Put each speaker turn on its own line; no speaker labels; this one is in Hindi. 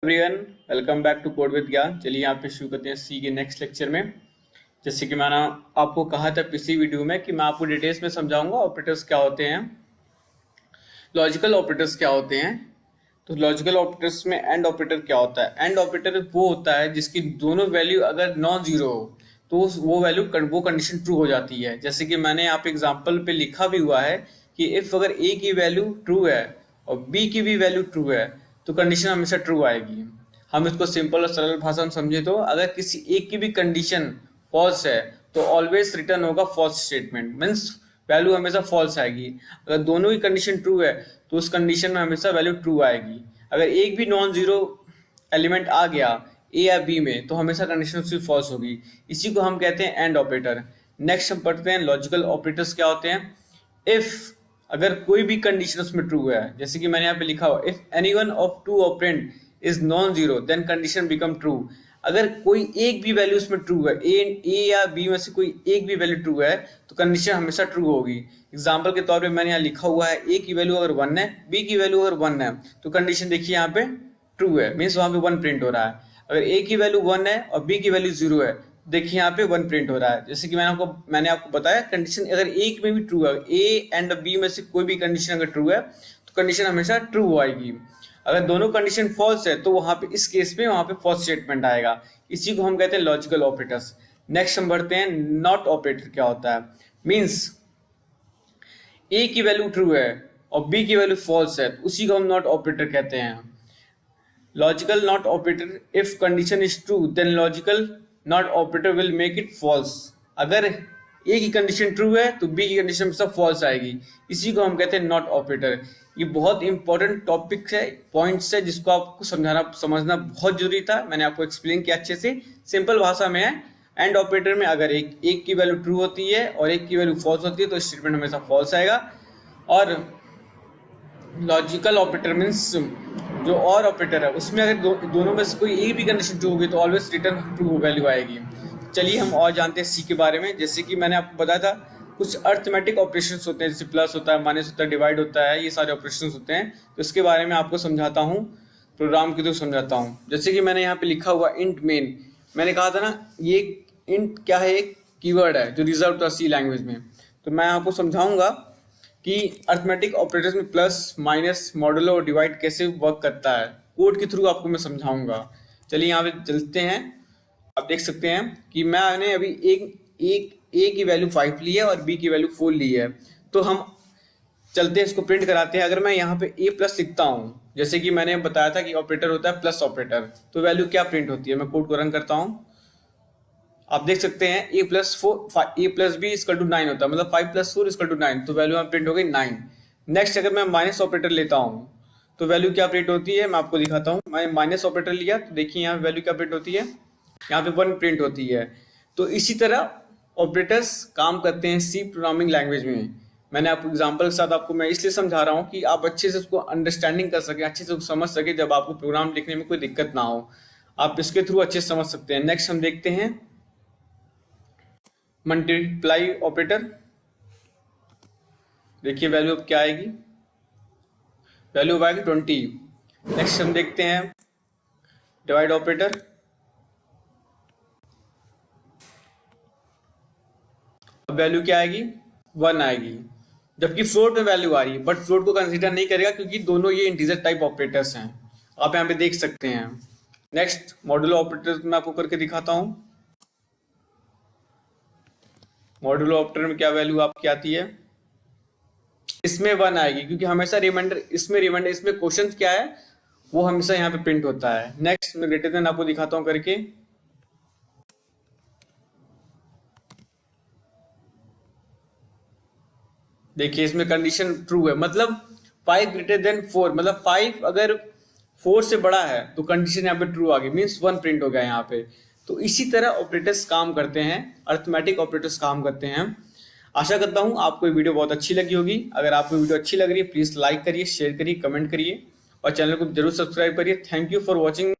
Everyone, welcome back to code with Gyan. चलिए यहाँ पे शुरू करते हैं सी के नेक्स्ट लेक्चर में। जैसे कि मैंने आपको कहा था पिछली वीडियो में कि मैं आपको डिटेल्स में समझाऊंगा ऑपरेटर्स क्या होते हैं, लॉजिकल ऑपरेटर्स क्या होते हैं। तो लॉजिकल ऑपरेटर्स में एंड ऑपरेटर क्या होता है। एंड ऑपरेटर वो होता है जिसकी दोनों वैल्यू अगर नॉन जीरो हो तो वो वैल्यू वो कंडीशन ट्रू हो जाती है। जैसे कि मैंने यहाँ पे एग्जाम्पल पे लिखा भी हुआ है कि इफ अगर ए की वैल्यू ट्रू है और बी की भी वैल्यू ट्रू है तो कंडीशन हमेशा ट्रू आएगी। हम इसको सिंपल और सरल भाषा में समझे तो अगर किसी एक की भी कंडीशन फॉल्स है तो ऑलवेज रिटर्न होगा फॉल्स स्टेटमेंट, मीन्स वैल्यू हमेशा फॉल्स आएगी। अगर दोनों की कंडीशन ट्रू है तो उस कंडीशन में हमेशा वैल्यू ट्रू आएगी। अगर एक भी नॉन जीरो एलिमेंट आ गया ए या बी में तो हमेशा कंडीशन उसकी फॉल्स होगी। इसी को हम कहते हैं एंड ऑपरेटर। नेक्स्ट हम पढ़ते हैं लॉजिकल ऑपरेटर्स क्या होते हैं। इफ अगर कोई भी कंडीशन उसमें ट्रू है, जैसे कि मैंने यहाँ पे लिखा हुआ if anyone of two operand is non zero then condition become true. अगर कोई एक भी वैल्यू उसमें ट्रू है, ए या बी में से कोई एक भी वैल्यू ट्रू है तो कंडीशन हमेशा ट्रू होगी। एग्जाम्पल के तौर पे मैंने यहाँ लिखा हुआ है ए की वैल्यू अगर 1 है, बी की वैल्यू अगर 1 है तो कंडीशन देखिए यहाँ पे ट्रू है, मीन्स वहां पे 1 प्रिंट हो रहा है। अगर ए की वैल्यू 1 है और बी की वैल्यू 0 है देखिए यहाँ पे 1 प्रिंट हो रहा है। जैसे कि मैंने आपको बताया कंडीशन अगर एक में भी ट्रू है, ए एंड बी में से कोई भी कंडीशन अगर ट्रू है तो कंडीशन हमेशा ट्रू आएगी। अगर दोनों कंडीशन फॉल्स है तो वहां पे इस केस में वहां पे फॉल्स स्टेटमेंट आएगा। इसी को हम कहते हैं लॉजिकल ऑपरेटर्स। नेक्स्ट हम बढ़ते हैं नॉट ऑपरेटर क्या होता है। मींस ए की वैल्यू ट्रू है और बी की वैल्यू फॉल्स है तो उसी को हम नॉट ऑपरेटर कहते हैं। Logical not operator if condition is true then logical not operator will make it false. अगर ए की कंडीशन ट्रू है तो बी की कंडीशन सब फॉल्स आएगी। इसी को हम कहते हैं नॉट ऑपरेटर। ये बहुत इंपॉर्टेंट टॉपिक है, पॉइंट्स है जिसको आपको समझना बहुत जरूरी था। मैंने आपको एक्सप्लेन किया अच्छे से, सिंपल भाषा में है। एंड ऑपरेटर में अगर एक की वैल्यू ट्रू होती है और एक की वैल्यू फॉल्स होती है तो स्टेटमेंट हमेशा फॉल्स आएगा। और लॉजिकल ऑपरेटर मीन्स जो और ऑपरेटर है उसमें अगर दोनों में से कोई एक भी कंडीशन ट्रू होगी तो ऑलवेज रिटर्न ट्रू वैल्यू आएगी। चलिए हम और जानते हैं सी के बारे में। जैसे कि मैंने आपको बताया था कुछ अर्थमेटिक ऑपरेशंस होते हैं, जैसे प्लस होता है, माइनस होता है, डिवाइड होता है, ये सारे ऑपरेशंस होते हैं। तो इसके बारे में आपको समझाता हूँ, प्रोग्राम के थ्रू समझाता हूँ। जैसे कि मैंने यहाँ पे लिखा हुआ इंट मेन, मैंने कहा था ना ये इंट क्या है, एक कीवर्ड है जो रिजर्व था सी लैंग्वेज में। तो मैं आपको समझाऊंगा कि अर्थमेटिक ऑपरेटर्स में प्लस माइनस मॉडुलो और डिवाइड कैसे वर्क करता है। कोड के थ्रू आपको मैं समझाऊंगा। चलिए यहाँ पे चलते हैं। आप देख सकते हैं कि मैंने अभी एक ए की वैल्यू 5 ली है और बी की वैल्यू 4 ली है। तो हम चलते हैं, इसको प्रिंट कराते हैं। अगर मैं यहाँ पे ए प्लस लिखता हूँ, जैसे कि मैंने बताया था कि ऑपरेटर होता है प्लस ऑपरेटर, तो वैल्यू क्या प्रिंट होती है। मैं कोड को रन करता हूँ। आप देख सकते हैं ए प्लस बी इक्वल टू 9 होता है, मतलब 5 + 4 = 9, तो वैल्यू प्रिंट हो गई 9। नेक्स्ट अगर मैं माइनस ऑपरेटर लेता हूँ तो वैल्यू क्या प्रिंट होती है, मैं आपको दिखाता हूँ। मैं माइनस ऑपरेटर लिया तो देखिए यहाँ वैल्यू क्या प्रिंट होती है, यहाँ पे 1 प्रिंट होती है। तो इसी तरह ऑपरेटर्स काम करते हैं सी प्रोग्रामिंग लैंग्वेज में। मैंने आपको एग्जांपल के साथ आपको मैं इसलिए समझा रहा हूँ कि आप अच्छे से उसको अंडरस्टैंडिंग कर सकें, अच्छे से उसको समझ सके, जब आपको प्रोग्राम लिखने में कोई दिक्कत ना हो, आप इसके थ्रू अच्छे से समझ सकते हैं। नेक्स्ट हम देखते हैं मल्टीप्लाई ऑपरेटर। देखिए वैल्यू अब क्या आएगी, वैल्यू आएगी 20। नेक्स्ट हम देखते हैं डिवाइड ऑपरेटर। अब वैल्यू क्या आएगी, 1 आएगी, जबकि फ्लोट में वैल्यू आ रही है, बट फ्लोट को कंसीडर नहीं करेगा क्योंकि दोनों ये इंटीजर टाइप ऑपरेटर्स हैं। आप यहाँ पे देख सकते हैं। नेक्स्ट मॉड्यूलो ऑपरेटर मैं आपको करके दिखाता हूँ। मॉड्यूलो ऑपरेटर में क्या वैल्यू आपकी आती है, इसमें 1 आएगी क्योंकि हमेशा रिमाइंडर इसमें क्वेश्चन क्या है वो हमेशा यहाँ पे प्रिंट होता है। नेक्स्ट मैं ग्रेटर देन आपको दिखाता हूँ करके। देखिए इसमें कंडीशन ट्रू है, मतलब 5 > 4, मतलब 5 अगर 4 से बड़ा है तो कंडीशन यहाँ पे ट्रू आ गई, मीन्स 1 प्रिंट हो गया यहाँ पे। तो इसी तरह ऑपरेटर्स काम करते हैं, अर्थमेटिक ऑपरेटर्स काम करते हैं। आशा करता हूँ आपको ये वीडियो बहुत अच्छी लगी होगी। अगर आपको वीडियो अच्छी लग रही है प्लीज लाइक करिए, शेयर करिए, कमेंट करिए और चैनल को जरूर सब्सक्राइब करिए। Thank you for watching.